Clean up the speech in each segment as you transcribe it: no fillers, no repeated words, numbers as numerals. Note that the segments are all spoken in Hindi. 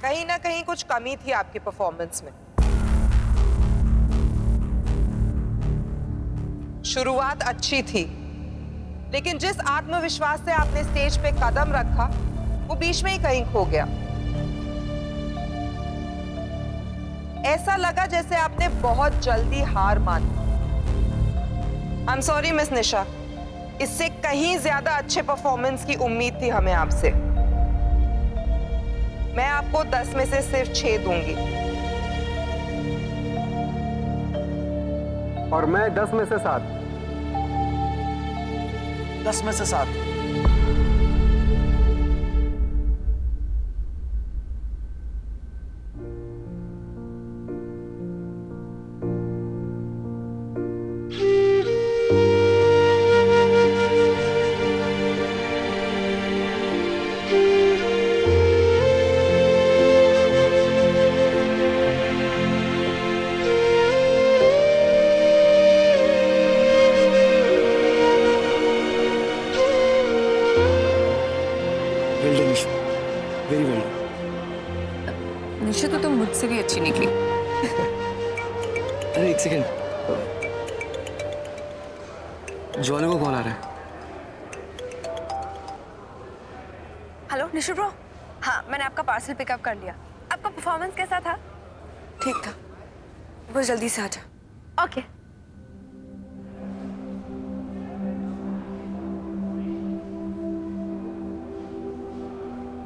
कहीं ना कहीं कुछ कमी थी आपकी परफॉर्मेंस में। शुरुआत अच्छी थी, लेकिन जिस आत्मविश्वास से आपने स्टेज पे कदम रखा वो बीच में ही कहीं खो गया। ऐसा लगा जैसे आपने बहुत जल्दी हार मान ली। आई एम सॉरी मिस निशा, इससे कहीं ज्यादा अच्छे परफॉर्मेंस की उम्मीद थी हमें आपसे। मैं आपको 10 में से सिर्फ 6 दूंगी। और मैं 10 में से 7। 10 में से 7। Very well. निशा तो तुम मुझसे भी अच्छी निकली। अरे एक सेकेंड, ज्वाला को कॉल आ रहा है। हेलो निशा ब्रो, हाँ मैंने आपका पार्सल पिकअप कर लिया। आपका परफॉर्मेंस कैसा था? ठीक था, बस जल्दी से आ जा। ओके।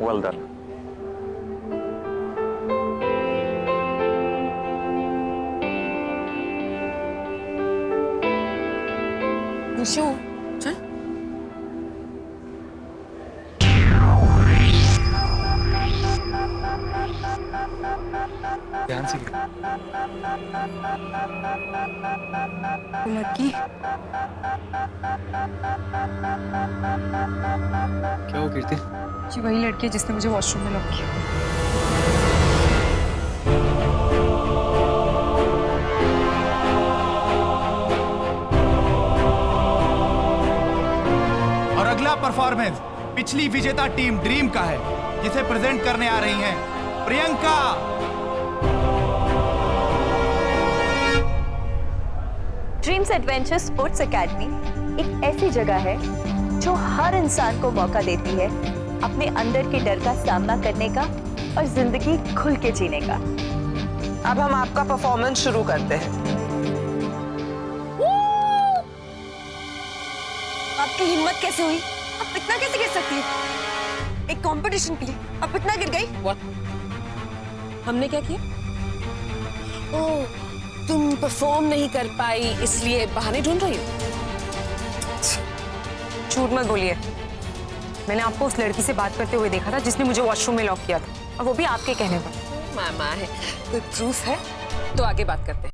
Well done. निशु चल। ध्यान से। लड़की क्या हो कीर्ति? ये वही लड़की है जिसने मुझे वॉशरूम में लॉक किया। और अगला परफॉर्मेंस पिछली विजेता टीम ड्रीम का है, जिसे प्रेजेंट करने आ रही हैं Priyanka. Dreams adventure sports academy एक ऐसी जगह है जो हर इंसान को मौका देती है अपने अंदर के डर का सामना करने का और जिंदगी खुल के जीने का। अब हम आपका परफॉर्मेंस शुरू करते हैं। आपकी हिम्मत कैसे हुई? आप इतना कैसे गिर सकती है? एक कंपटीशन के लिए आप इतना गिर गई? What? हमने क्या किया? ओह, तुम परफॉर्म नहीं कर पाई इसलिए बहाने ढूंढ रही हो? झूठ मत बोलिए। मैंने आपको उस लड़की से बात करते हुए देखा था जिसने मुझे वॉशरूम में लॉक किया था, और वो भी आपके कहने पर। मामा है, कोई प्रूफ है तो आगे बात करते हैं।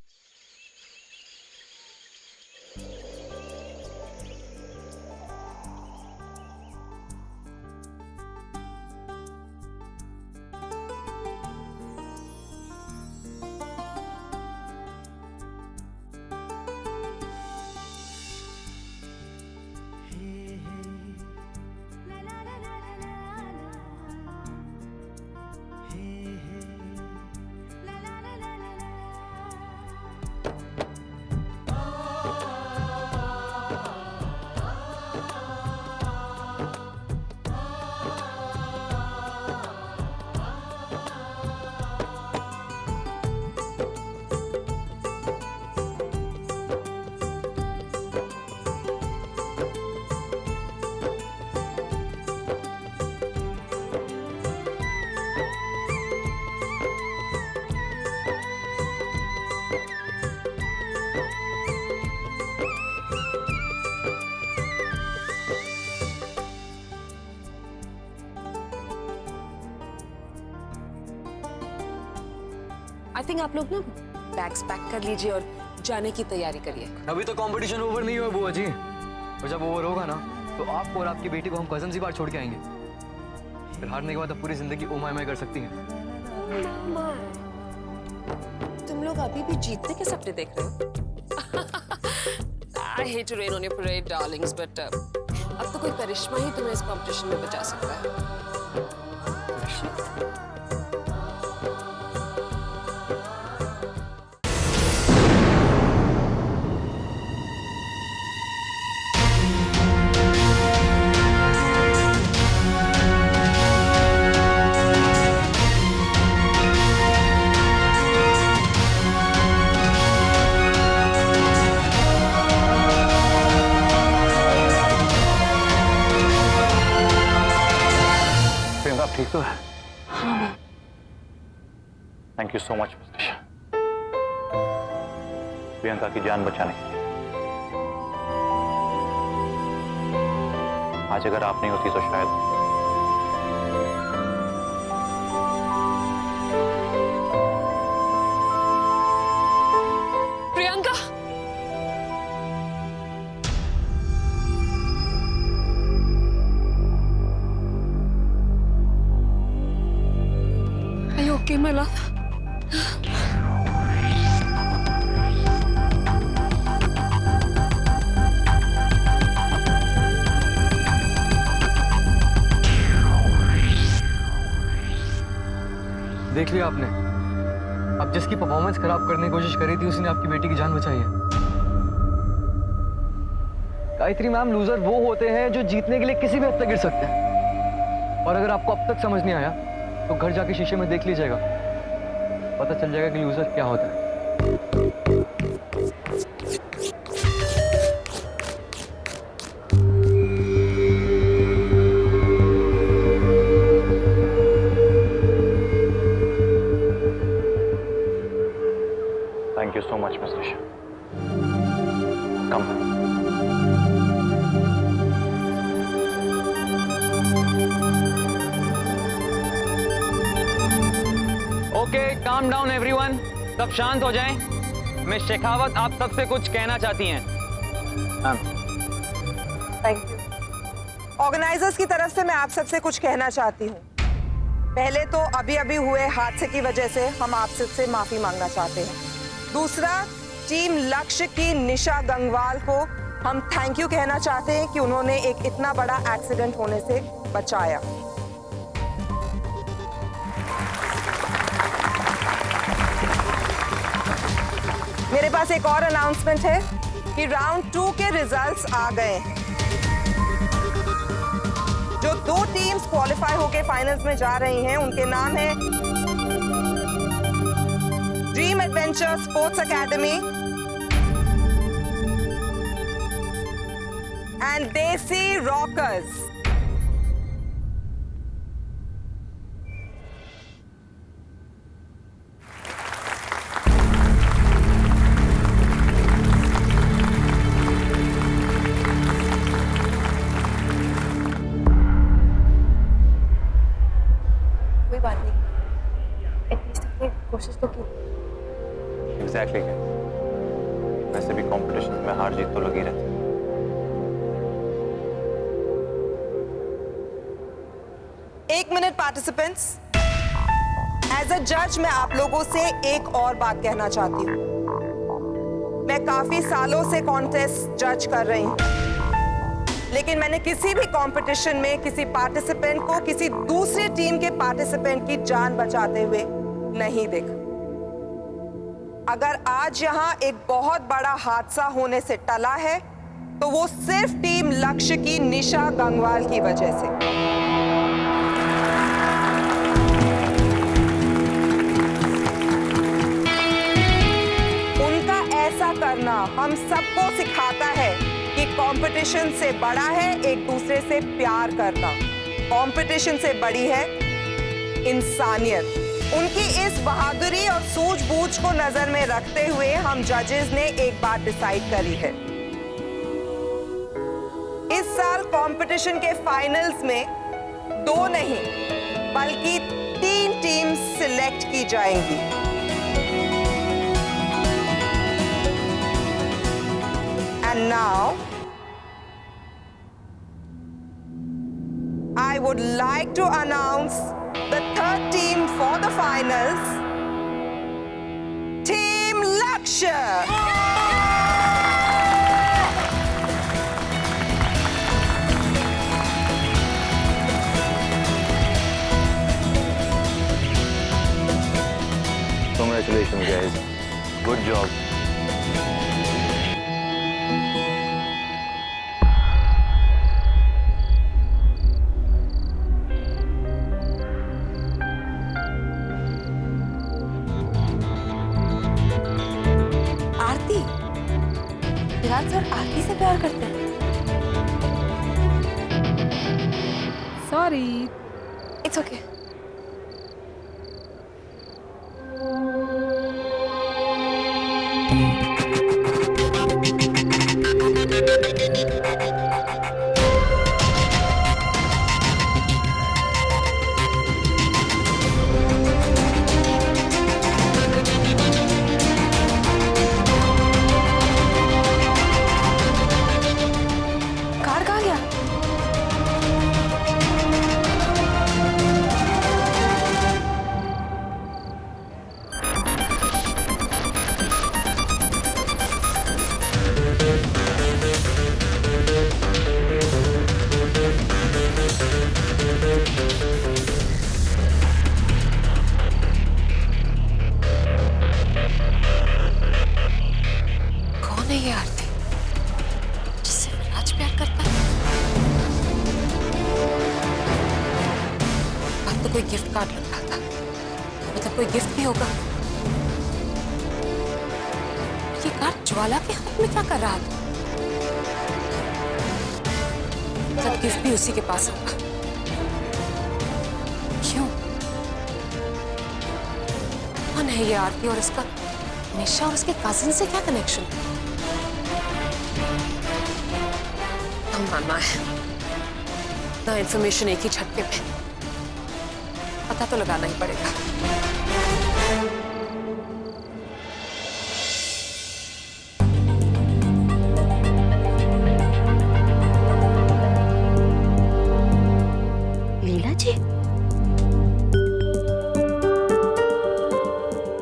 आई थिंक आप लोग ना बैग्स पैक कर लीजिए और जाने की तैयारी करिए। अभी तो कंपटीशन ओवर नहीं हुआ बुआ जी, और जब ओवर होगा ना तो आपको और आपकी बेटी को हम कजन सी बार छोड़ के आएंगे। फिर हारने के बाद आप पूरी जिंदगी ओ माय कर सकती हैं। तुम लोग अभी भी जीतने के सपने देख रहे हो? I hate to rain on your parade, darlings, but अब तो कोई करिश्मा ही तुम्हें इस कंपटीशन में बचा सकता है। तो है। हाँ ma'am. Thank you so much miss Nisha, Priyanka की जान बचाने के लिए। आज अगर आप नहीं होती तो शायद Priyanka, Are you okay, my love? देख लिया आपने, अब जिसकी परफॉर्मेंस खराब करने की कोशिश करी थी उसने आपकी बेटी की जान बचाई है। गायत्री मैम, लूजर वो होते हैं जो जीतने के लिए किसी भी हद तक गिर सकते हैं। और अगर आपको अब तक समझ नहीं आया तो घर जाके शीशे में देख लीजिएगा, पता चल जाएगा कि लूजर क्या होता है। Thank you so much miss Nisha. Come okay, calm down everyone, सब शांत हो जाएं। मिस शेखावत आप सबसे कुछ कहना चाहती हैं। Thank you. ऑर्गेनाइजर्स की तरफ से मैं आप सबसे कुछ कहना चाहती हूँ। पहले तो अभी अभी हुए हादसे की वजह से हम आप सबसे माफी मांगना चाहते हैं। दूसरा, टीम लक्ष्य की निशा गंगवाल को हम थैंक यू कहना चाहते हैं कि उन्होंने एक इतना बड़ा एक्सीडेंट होने से बचाया। मेरे पास एक और अनाउंसमेंट है कि राउंड 2 के रिजल्ट्स आ गए हैं। जो 2 टीम्स क्वालिफाई होकर फाइनल्स में जा रही हैं उनके नाम है dream adventure sports academy and देसी रॉकर्स। कोई बात नहीं, एटलीस्ट हमने कोशिश तो की। एग्जैक्टली क्या, वैसे भी कॉम्पिटिशन में हार जीत तो लगी रहती है। एक मिनट पार्टिसिपेंट्स, एज अ जज मैं आप लोगों से एक और बात कहना चाहती हूँ। मैं काफी सालों से कॉन्टेस्ट जज कर रही हूँ, लेकिन मैंने किसी भी कंपटीशन में किसी पार्टिसिपेंट को किसी दूसरी टीम के पार्टिसिपेंट की जान बचाते हुए नहीं देखा। अगर आज यहाँ एक बहुत बड़ा हादसा होने से टला है तो वो सिर्फ टीम लक्ष्य की निशा गंगवाल की वजह से। उनका ऐसा करना हम सबको सिखाता है कि कंपटीशन से बड़ा है एक दूसरे से प्यार करना, कंपटीशन से बड़ी है इंसानियत। उनकी इस बहादुरी और सूझबूझ को नजर में रखते हुए हम जजेस ने एक बात डिसाइड करी है। इस साल कंपटीशन के फाइनल्स में 2 नहीं बल्कि 3 टीम्स सिलेक्ट की जाएंगी। And now I would like to announce the 3rd team for the finals, Team Lakshya. Congratulations guys, good job. Virat sir Aarti से प्यार करते हैं। सॉरी। इट्स ओके, क्या? कौन है ये आरती जिससे राज प्यार करता है? अब तो कोई गिफ्ट कार्ड लग रहा था, मतलब कोई गिफ्ट भी होगा। ये कार्ड ज्वाला के हाथ में क्या कर रहा था? मतलब गिफ्ट भी उसी के पास होगा। क्यों? कौन है ये आरती और इसका निशा और उसके कजिन से क्या कनेक्शन? हम मानना है ना, इंफॉर्मेशन एक ही झटके पे पता तो लगाना ही पड़ेगा। लीला जी,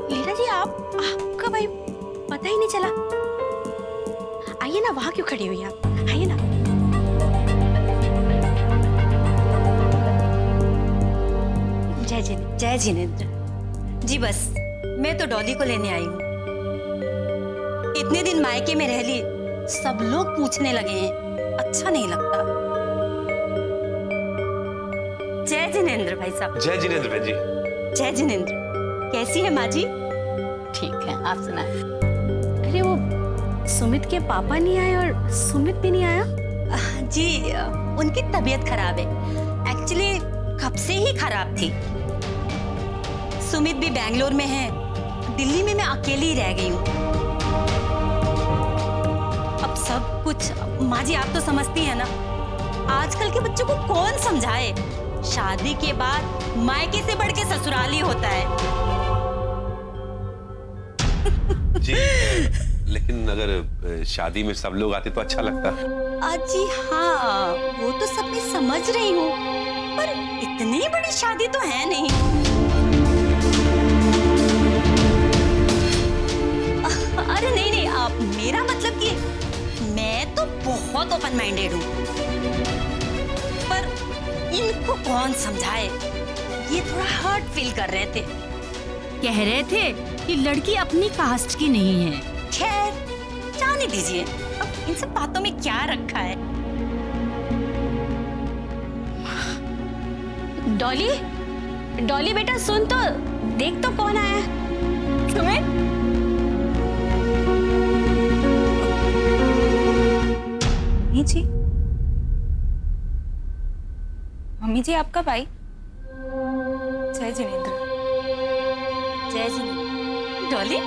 लीला जी, आपका भाई पता ही नहीं चला। आइए ना, वहां क्यों खड़ी हुई आप? आइए ना। जय जिनेंद्र जी। बस मैं तो डॉली को लेने आई हूँ। इतने दिन मायके में रह ली, सब लोग पूछने लगे हैं, अच्छा नहीं लगता। जय जिनेंद्र भाई साहब। जय जिनेंद्र बहन जी। जय जिनेंद्र, कैसी है माँ जी? ठीक है, आप सुनाए। अरे वो सुमित के पापा नहीं आए और सुमित भी नहीं आया? जी उनकी तबीयत खराब है, एक्चुअली कब से ही खराब थी। सुमित भी बैंगलोर में है, दिल्ली में मैं अकेली ही रह गई हूँ। अब सब कुछ माँ जी आप तो समझती हैं ना, आजकल के बच्चों को कौन समझाए। शादी के बाद मायके से बढ़ के ससुराली होता है। जी लेकिन अगर शादी में सब लोग आते तो अच्छा लगता। जी हाँ, वो तो सब मैं समझ रही हूँ, पर इतनी बड़ी शादी तो है नहीं। अरे नहीं नहीं, आप मेरा मतलब कि मैं तो बहुत ओपन माइंडेड हूँ, पर इनको कौन समझाए। ये थोड़ा हर्ट फील कर रहे थे, कह रहे थे कि लड़की अपनी कास्ट की नहीं है। खैर जाने दीजिए, अब इन सब बातों में क्या रखा है। डॉली, डॉली बेटा सुन तो, देख तो कौन आया है। सुमित, मम्मी जी, मम्मी जी आपका भाई। जय जिनेंद्र। जय जिनेंद्र। डॉली,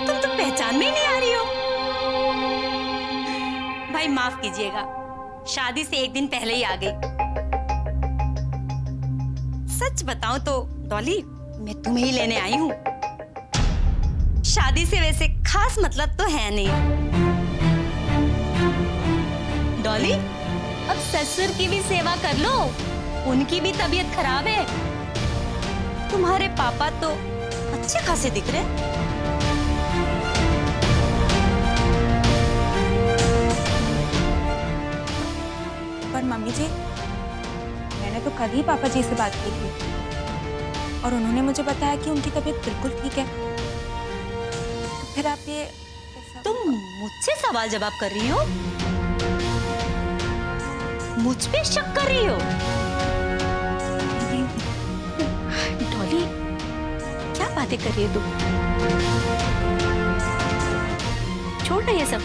तुम तो पहचान में ही नहीं आ रही हो। भाई माफ कीजिएगा, शादी से एक दिन पहले ही आ गई। सच बताऊं तो डॉली, मैं तुम्हें ही लेने आई हूँ। शादी से वैसे खास मतलब तो है नहीं। डॉली, अब ससुर की भी सेवा कर लो, उनकी भी तबीयत खराब है। तुम्हारे पापा तो अच्छे खासे दिख रहे। पर मम्मी जी, मैंने तो कल ही पापा जी से बात की थी और उन्होंने मुझे बताया कि उनकी तबीयत बिल्कुल ठीक है। तो फिर आप ये तुम मुझसे सवाल जवाब कर रही हो? मुझ पे शक कर रही हो? डॉली, क्या बातें कर रही है तुम? छोड़ ना ये सब।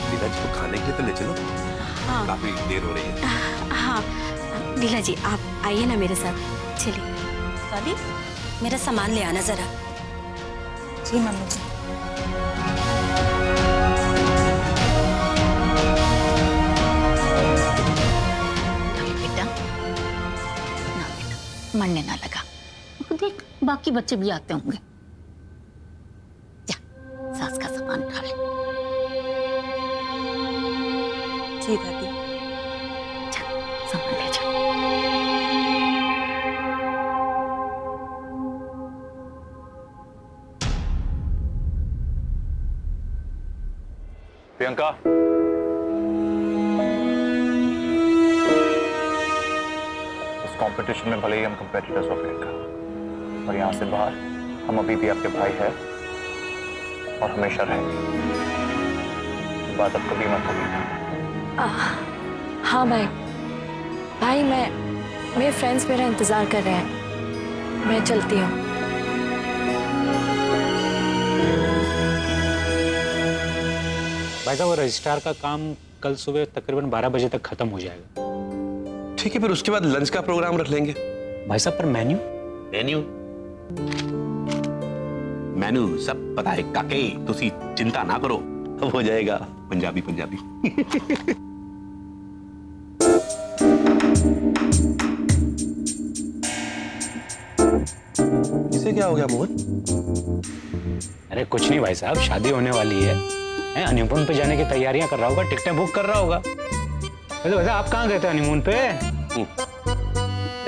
लीला जी को खाने के लिए तो ले चलो। हाँ। काफी देर हो रही है। हाँ लीला जी, आप आइए ना मेरे साथ, चलिए। डॉली, मेरा सामान ले आना जरा। जी मम्मी जी। मरने ना लगा, देख बाकी बच्चे भी आते होंगे। जा, सास का सामान उठा ले। जी दादी। संभाल ले जा। प्रियंका, इस कंपटीशन में भले ही हम कंपेटिटर्स हो प्रियंका, और यहाँ से बाहर हम अभी भी आपके भाई हैं और हमेशा रहेंगे। बात अब कभी मत भूलिएगा। हाँ भाई मेरे फ्रेंड्स मेरा इंतजार कर रहे हैं, मैं चलती हूँ। भाई साहब, वो रजिस्ट्रार का काम कल सुबह तकरीबन 12 बजे तक खत्म हो जाएगा। ठीक है, फिर उसके बाद लंच का प्रोग्राम रख लेंगे। भाई साहब, पर मेन्यू मेनू सब पता है काके, तुसी चिंता ना करो, अब हो जाएगा। पंजाबी पंजाबी। इसे क्या हो गया मोहन? अरे कुछ नहीं भाई साहब, शादी होने वाली है, हनीमून पे जाने की तैयारियां कर रहा होगा, टिकटें बुक कर रहा होगा। वैसे आप कहाँ गए थे हनीमून पे?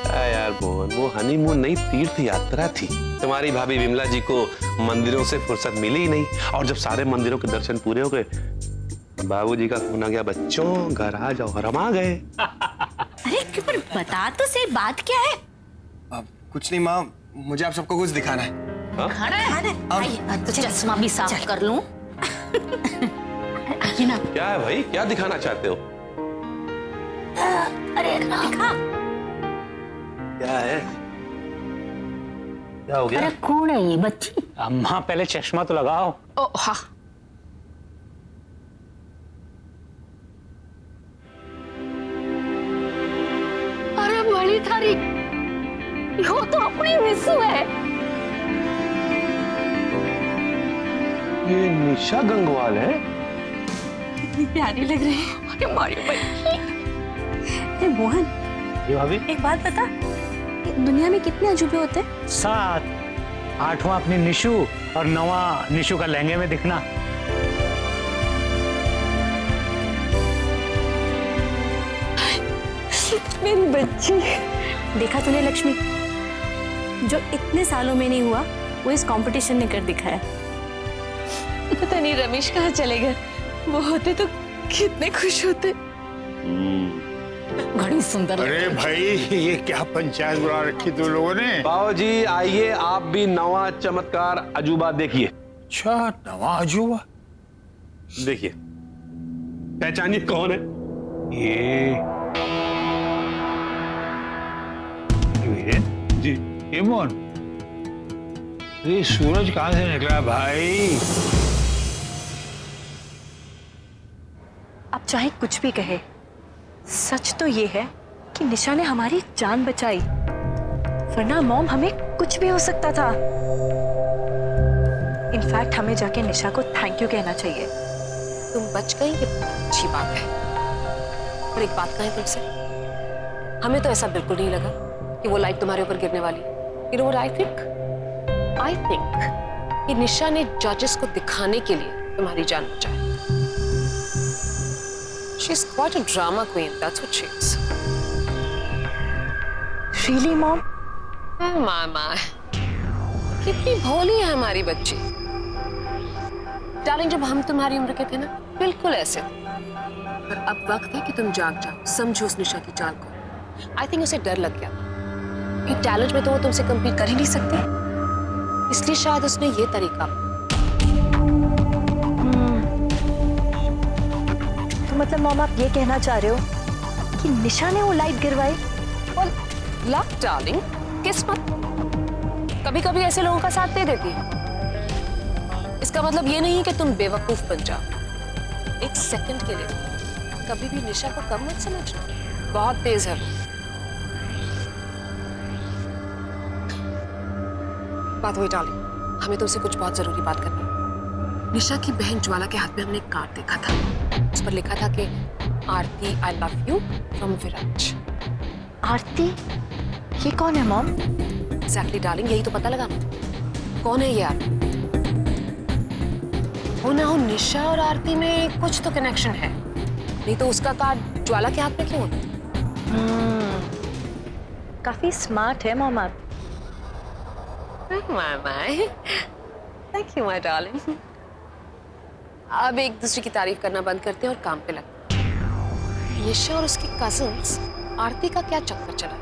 क्या यार मोहन, वो हनीमून नहीं, तीर्थ यात्रा थी। तुम्हारी भाभी विमला जी को मंदिरों से फुर्सत मिली ही नहीं, और जब सारे मंदिरों के दर्शन पूरे हो गए, बाबूजी का फोन आ गया, बच्चों घर आ जाओ, और हम आ गए। अरे पर बता तो सही, बात क्या है? कुछ नहीं माँ, मुझे आप सबको कुछ दिखाना है। खाना है? तो चश्मा भी साफ कर लूं। आइए ना। क्या है भाई, क्या दिखाना चाहते हो? अरे दिखा। क्या है, क्या हो गया? अरे कौन है ये बच्ची? अम्मा पहले चश्मा तो लगाओ। ओ हाँ। अरे बड़ी थारी, यो तो अपनी मिसू है। ये निशा गंगवाल है? कितनी प्यारी लग रही है। अरे मारी बच्ची। अरे मोहन, ये भाभी, एक बात बता, दुनिया में कितने अजूबे होते हैं? 7, 8वां अपनी निशु और 9वां निशु का लहंगे में दिखना। मेरी बच्ची। देखा तूने लक्ष्मी, जो इतने सालों में नहीं हुआ वो इस कंपटीशन ने कर दिखाया। पता नहीं रमेश कहाँ चले गए, वो होते तो कितने खुश होते। बड़ी सुंदर। अरे भाई, ये क्या पंचायत बुला रखी तुम लोगों ने? बाबूजी आइए, आप भी नवा चमत्कार अजूबा देखिए। अच्छा, नवा अजूबा? देखिए, पहचानिए कौन है? जी, ये मोहन, ये सूरज कहां से निकला भाई? आप चाहे कुछ भी कहे, सच तो ये है कि निशा ने हमारी जान बचाई, वरना मॉम हमें कुछ भी हो सकता था। इनफैक्ट हमें जाके निशा को थैंक यू कहना चाहिए। तुम बच गई, ये अच्छी बात है। और एक बात कहें तुमसे, हमें तो ऐसा बिल्कुल नहीं लगा कि वो लाइट तुम्हारे ऊपर गिरने वाली। You know what I think? I think कि निशा ने जजेस को दिखाने के लिए तुम्हारी जान बचाई। She's quite a drama queen, that's what she is. Really, Mom? मामा, कितनी भोली है हमारी बच्ची। डार्लिंग, जब हम तुम्हारी उम्र के थे ना, बिल्कुल ऐसे थे। पर अब वक्त है कि तुम जाग जाओ, समझो उस निशा की चाल को। आई थिंक उसे डर लग गया कि टैलेंट में तो वो तुमसे कम्पीट कर ही नहीं सकते, इसलिए शायद उसने ये तरीका। तो मतलब मॉम आप ये कहना चाह रहे हो कि निशा ने वो लाइट गिरवाई? और लक डार्लिंग, किस्मत कभी कभी ऐसे लोगों का साथ दे देती है। इसका मतलब ये नहीं कि तुम बेवकूफ बन जाओ। एक सेकंड के लिए कभी भी निशा को कम मत समझना, बहुत तेज है वो। बात हुई डार्लिंग, हमें तुमसे कुछ बहुत जरूरी बात करनी है। निशा की बहन ज्वाला के हाथ में हमने एक कार्ड देखा था, उस पर लिखा था कि आरती आई लव यू फ्रॉम विराज। आरती? ये कौन है मॉम? एग्जैक्टली डार्लिंग, यही तो पता लगाना था, कौन है ये आरती। हो ना हो निशा और आरती में कुछ तो कनेक्शन है, नहीं तो उसका कार्ड ज्वाला के हाथ में क्यों होता? काफी स्मार्ट है मॉम आप। Thank you my darling. अब एक दूसरे की तारीफ करना बंद करते हैं और काम पे लगते हैं। निशा और उसकी कजिन्स आरती का क्या चक्कर चला,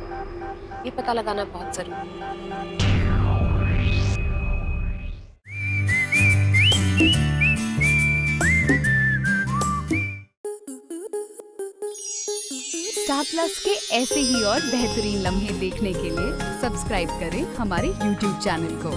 ये पता लगाना बहुत जरूरी है। स्टार प्लस के ऐसे ही और बेहतरीन लम्हे देखने के लिए सब्सक्राइब करें हमारे YouTube चैनल को।